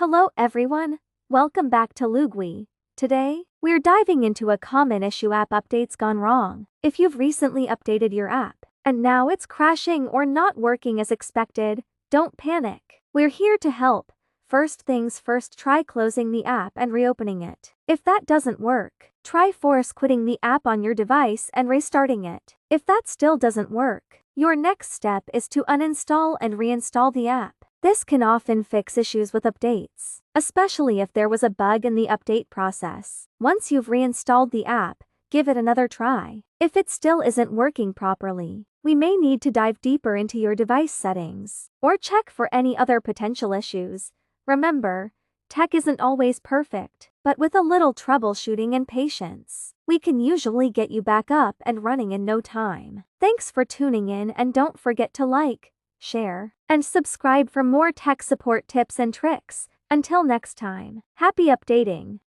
Hello everyone, welcome back to Lugui. Today, we're diving into a common issue: app updates gone wrong. If you've recently updated your app, and now it's crashing or not working as expected, don't panic. We're here to help. First things first, try closing the app and reopening it. If that doesn't work, try force quitting the app on your device and restarting it. If that still doesn't work, your next step is to uninstall and reinstall the app. This can often fix issues with updates, especially if there was a bug in the update process. Once you've reinstalled the app, give it another try. If it still isn't working properly, we may need to dive deeper into your device settings, or check for any other potential issues. Remember, tech isn't always perfect, but with a little troubleshooting and patience, we can usually get you back up and running in no time. Thanks for tuning in, and don't forget to like, share, and subscribe for more tech support tips and tricks. Until next time, happy updating!